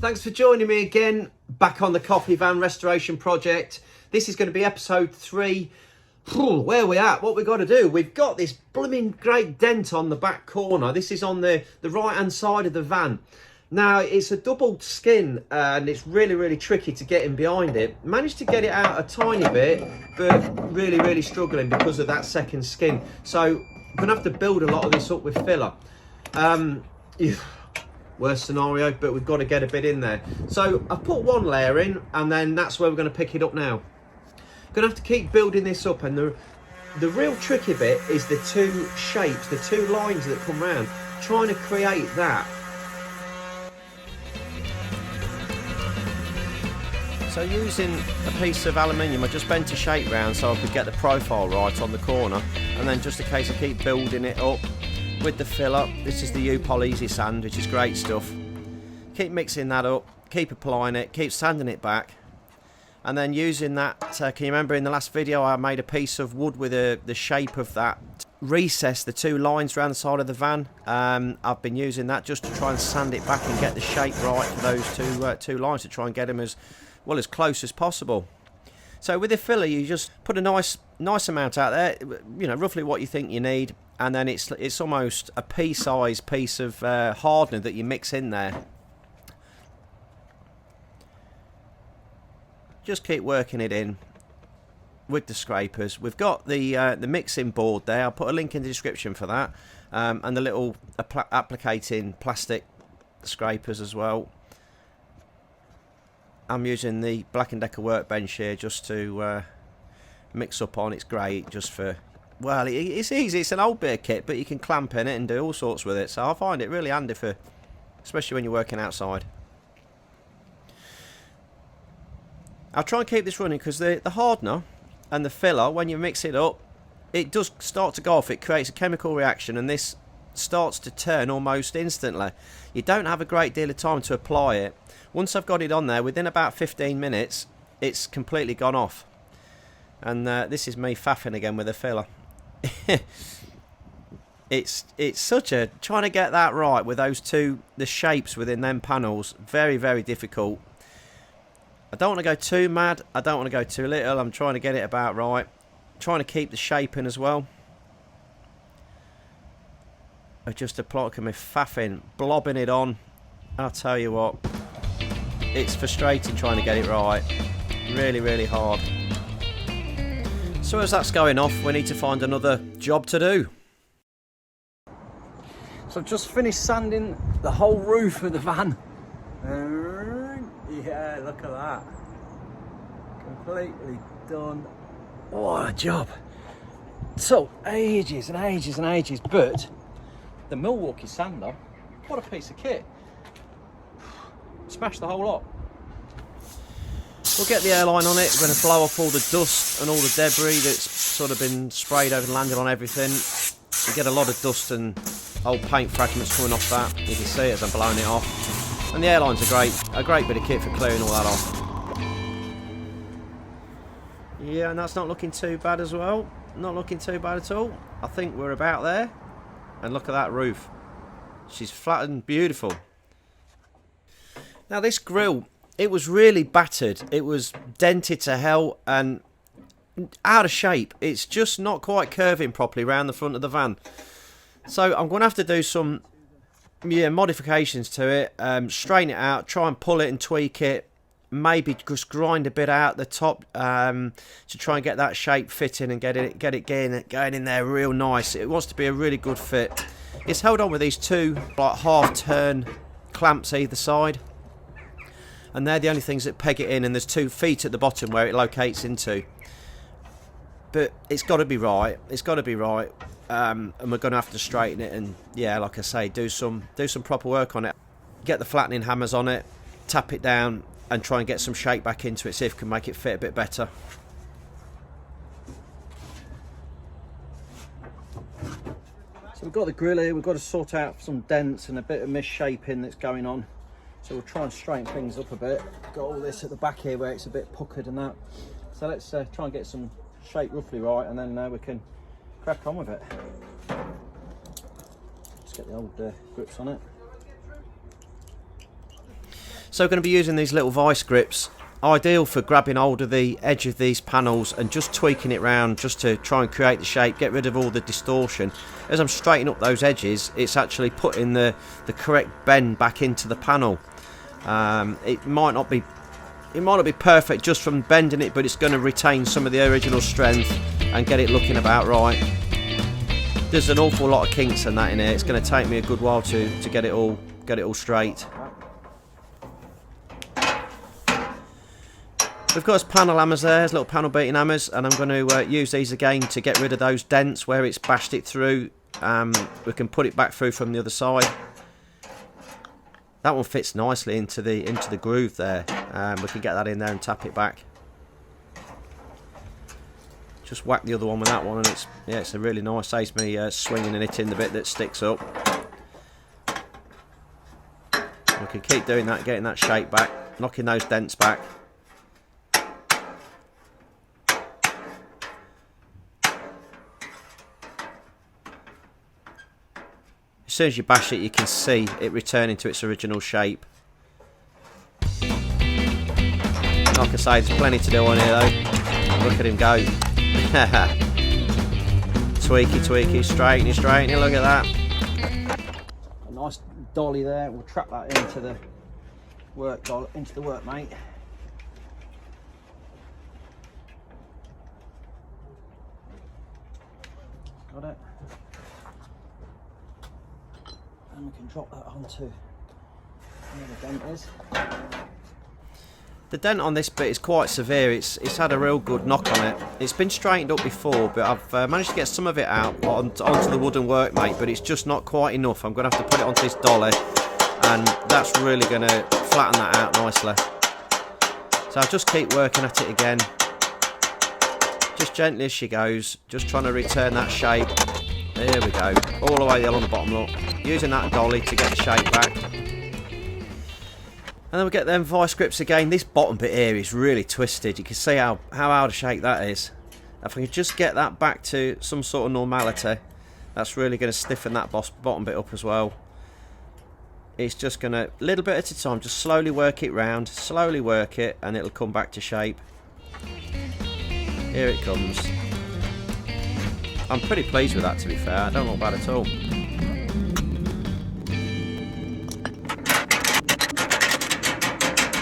Thanks for joining me again, back on the coffee van restoration project. This is going to be episode 3. Where are we at? What we've got to do? We've got this blooming great dent on the back corner. This is on the right hand side of the van. Now, it's a double skin and it's really tricky to get in behind it. Managed to get it out a tiny bit, but really struggling because of that second skin. So I'm going to have to build a lot of this up with filler. Worst scenario, but we've got to get a bit in there. So I've put one layer in, and then that's where we're going to pick it up now. Going to have to keep building this up, and the real tricky bit is the two shapes, the two lines that come round, trying to create that. So using a piece of aluminium, I just bent a shape round so I could get the profile right on the corner, and then just a case of keep building it up with the filler. This is the U-Pol Easy Sand, which is great stuff. Keep mixing that up, keep applying it, keep sanding it back, and then using that, can you remember in the last video I made a piece of wood with the shape of that recess, the two lines around the side of the van. I've been using that just to try and sand it back and get the shape right for those two lines, to try and get them as well as close as possible. So with the filler, you just put a nice amount out there, you know, roughly what you think you need, and then it's almost a pea-sized piece of hardener that you mix in there. Just keep working it in with the scrapers. We've got the mixing board there. I'll put a link in the description for that, and the little applicating plastic scrapers as well. I'm using the Black & Decker workbench here just to mix up on. It's great just for, well, it's easy. It's an old beer kit, but you can clamp in it and do all sorts with it. So I find it really handy for, especially when you're working outside. I'll try and keep this running because the hardener and the filler, when you mix it up, it does start to go off. It creates a chemical reaction, and this starts to turn almost instantly. You don't have a great deal of time to apply it. Once I've got it on there, within about 15 minutes, it's completely gone off. And this is me faffing again with a filler. it's such a, trying to get that right with those two, the shapes within them panels, very difficult. I don't want to go too mad, I don't want to go too little. I'm trying to get it about right, trying to keep the shape in as well. I just apply me faffing, blobbing it on. I'll tell you what, it's frustrating trying to get it right. Really hard. So as that's going off, we need to find another job to do. So I've just finished sanding the whole roof of the van. Yeah, look at that. Completely done. What a job. So ages and ages, but the Milwaukee sander, what a piece of kit. Smash the whole lot. We'll get the airline on it. We're going to blow off all the dust and all the debris that's sort of been sprayed over and landed on everything. We get a lot of dust and old paint fragments coming off that. You can see it as I'm blowing it off. And the airline's a great bit of kit for clearing all that off. Yeah, and that's not looking too bad as well. Not looking too bad at all. I think we're about there. And look at that roof. She's flat and beautiful. Now this grille, it was really battered. It was dented to hell and out of shape. It's just not quite curving properly around the front of the van. So I'm going to have to do some modifications to it. Straighten it out, try and pull it and tweak it. Maybe just grind a bit out the top to try and get that shape fitting and get it going in there real nice. It wants to be a really good fit. It's held on with these two like half turn clamps either side, and they're the only things that peg it in, and there's 2 feet at the bottom where it locates into. But it's got to be right. It's got to be right, and we're going to have to straighten it and, yeah, like I say, do some proper work on it. Get the flattening hammers on it, tap it down, and try and get some shape back into it. See if we can make it fit a bit better. So we've got the grill here. We've got to sort out some dents and a bit of misshaping that's going on. So we'll try and straighten things up a bit. Got all this at the back here where it's a bit puckered and that. So let's try and get some shape roughly right, and then we can crack on with it. Just get the old grips on it. So we're going to be using these little vice grips, ideal for grabbing hold of the edge of these panels and just tweaking it round just to try and create the shape, get rid of all the distortion. As I'm straightening up those edges, it's actually putting the correct bend back into the panel. It might not be perfect just from bending it, but it's going to retain some of the original strength and get it looking about right. There's an awful lot of kinks and that in here. It's going to take me a good while to get it all straight. We've got some panel hammers there, there's little panel beating hammers, and I'm going to use these again to get rid of those dents where it's bashed it through. We can put it back through from the other side. That one fits nicely into the groove there. We can get that in there and tap it back. Just whack the other one with that one, and it's a really nice. Saves me swinging and hitting the bit that sticks up. We can keep doing that, getting that shape back, knocking those dents back. As soon as you bash it, you can see it returning to its original shape. Like I say, there's plenty to do on here though. Look at him go. Tweaky, straightening, look at that. A nice dolly there, we'll trap that into the work mate. Got it. And we can drop that onto where the dent is. The dent on this bit is quite severe. It's had a real good knock on it. It's been straightened up before, but I've managed to get some of it out onto the wooden workmate, but it's just not quite enough. I'm going to have to put it onto this dolly, and that's really going to flatten that out nicely. So I'll just keep working at it again, just gently as she goes, just trying to return that shape. There we go, all the way along the bottom, look. Using that dolly to get the shape back. And then we get them vice grips again. This bottom bit here is really twisted. You can see how out of shape that is. If I can just get that back to some sort of normality, that's really going to stiffen that bottom bit up as well. It's just going to, little bit at a time, just slowly work it round, slowly work it, and it'll come back to shape. Here it comes. I'm pretty pleased with that, to be fair. I don't look bad at all.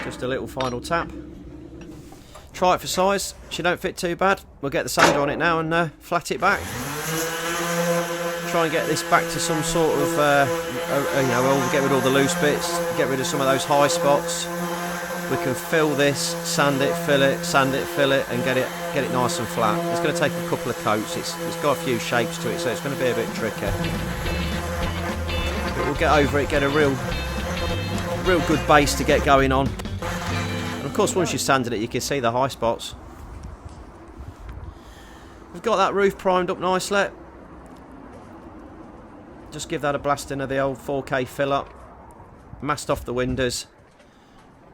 Just a little final tap. Try it for size. She don't fit too bad. We'll get the sander on it now and flat it back. Try and get this back to some sort of, we'll get rid of all the loose bits, get rid of some of those high spots. We can fill this, sand it, fill it, and get it nice and flat. It's going to take a couple of coats. It's got a few shapes to it, so it's going to be a bit tricky. But we'll get over it, get a real good base to get going on. And of course, once you've sanded it, you can see the high spots. We've got that roof primed up nicely. Just give that a blasting of the old 4K fill up. Masked off the windows.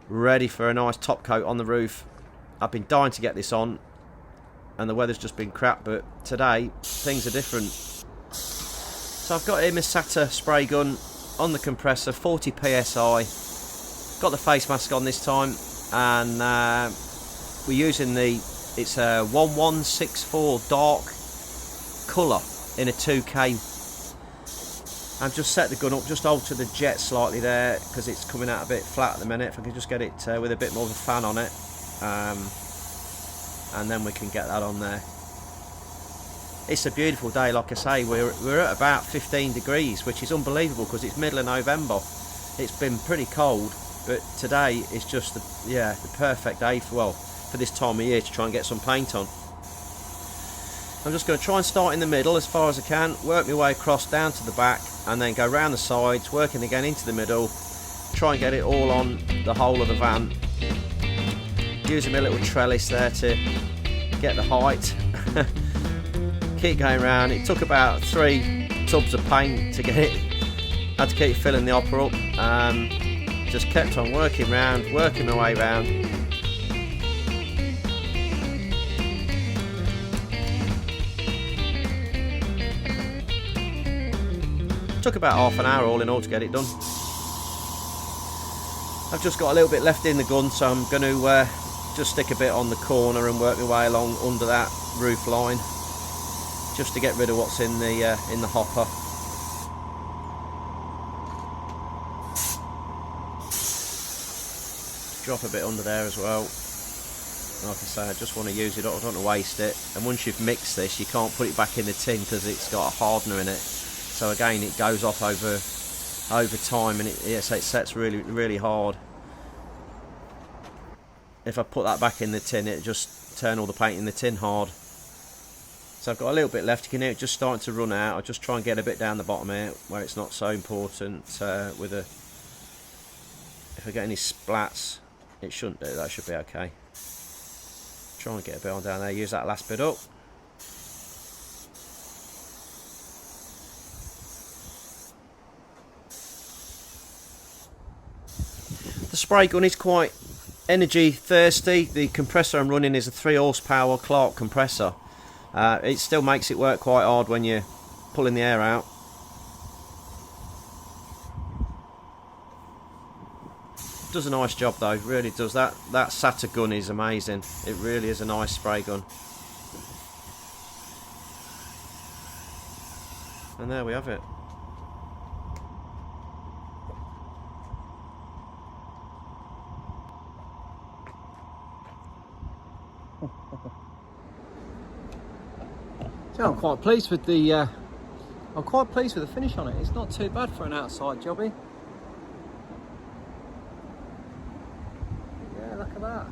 Ready for a nice top coat on the roof. I've been dying to get this on, and the weather's just been crap, but today things are different. So I've got here my SATA spray gun on the compressor, 40 psi. Got the face mask on this time, and we're using it's a 1164 dark colour in a 2K. I've just set the gun up, just alter the jet slightly there because it's coming out a bit flat at the minute. If I could just get it with a bit more of a fan on it, and then we can get that on there. It's a beautiful day, like I say. We're at about 15 degrees, which is unbelievable because it's middle of November. It's been pretty cold, but today is just the perfect day for this time of year to try and get some paint on. I'm just going to try and start in the middle as far as I can, work my way across down to the back, and then go round the sides, working again into the middle, try and get it all on the whole of the van. Using my little trellis there to get the height. Keep going round. It took about 3 tubs of paint to get it. Had to keep filling the hopper up. Just kept on working round, working my way round. Took about half an hour all in all to get it done. I've just got a little bit left in the gun, so I'm going to just stick a bit on the corner and work my way along under that roof line, just to get rid of what's in the hopper. Drop a bit under there as well. Like I say, I just want to use it, I don't want to waste it. And once you've mixed this, you can't put it back in the tin because it's got a hardener in it. So again, it goes off over time, and it sets really hard. If I put that back in the tin, it just turn all the paint in the tin hard. So I've got a little bit left. You can hear it just starting to run out. I'll just try and get a bit down the bottom here where it's not so important. If I get any splats, it shouldn't do. That should be okay. Try and get a bit on down there. Use that last bit up. The spray gun is quite energy thirsty. The compressor I'm running is a 3 horsepower Clark compressor. It still makes it work quite hard when you're pulling the air out. Does a nice job though, really does. That SATA gun is amazing. It really is a nice spray gun. And there we have it. So I'm quite pleased with the finish on it. It's not too bad for an outside jobby. Yeah, look at that.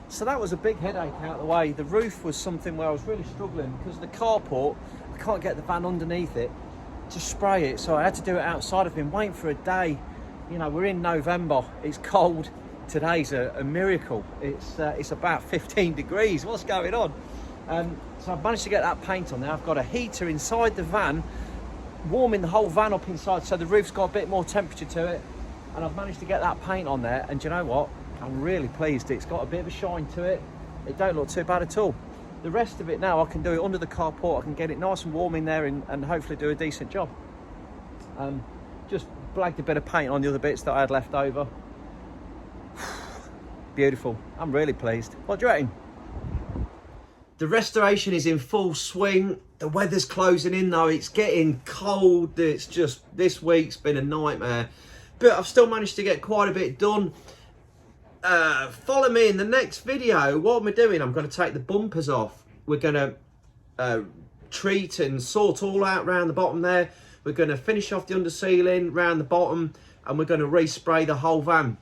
So that was a big headache out of the way. The roof was something where I was really struggling because the carport, I can't get the van underneath it to spray it, so I had to do it outside. I've been waiting for a day. You know, we're in November, it's cold. Today's a miracle. It's about 15 degrees. What's going on? So I've managed to get that paint on there. I've got a heater inside the van, warming the whole van up inside, so the roof's got a bit more temperature to it. And I've managed to get that paint on there, and do you know what? I'm really pleased. It's got a bit of a shine to it. It don't look too bad at all. The rest of it now, I can do it under the carport. I can get it nice and warm in there and hopefully do a decent job. Just blagged a bit of paint on the other bits that I had left over. Beautiful. I'm really pleased. What do you reckon? The restoration is in full swing. The weather's closing in though. It's getting cold. It's just, this week's been a nightmare. But I've still managed to get quite a bit done. Follow me in the next video. What am I doing? I'm going to take the bumpers off. We're going to treat and sort all out around the bottom there. We're going to finish off the undersealing around the bottom, and we're going to respray the whole van.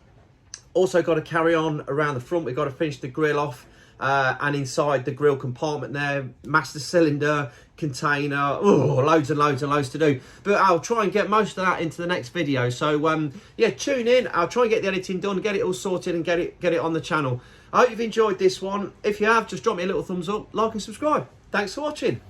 Also got to carry on around the front. We've got to finish the grille off, and inside the grille compartment there, master cylinder, container, loads and loads and loads to do. But I'll try and get most of that into the next video. So yeah, tune in. I'll try and get the editing done, get it all sorted, and get it on the channel. I hope you've enjoyed this one. If you have, just drop me a little thumbs up, like and subscribe. Thanks for watching.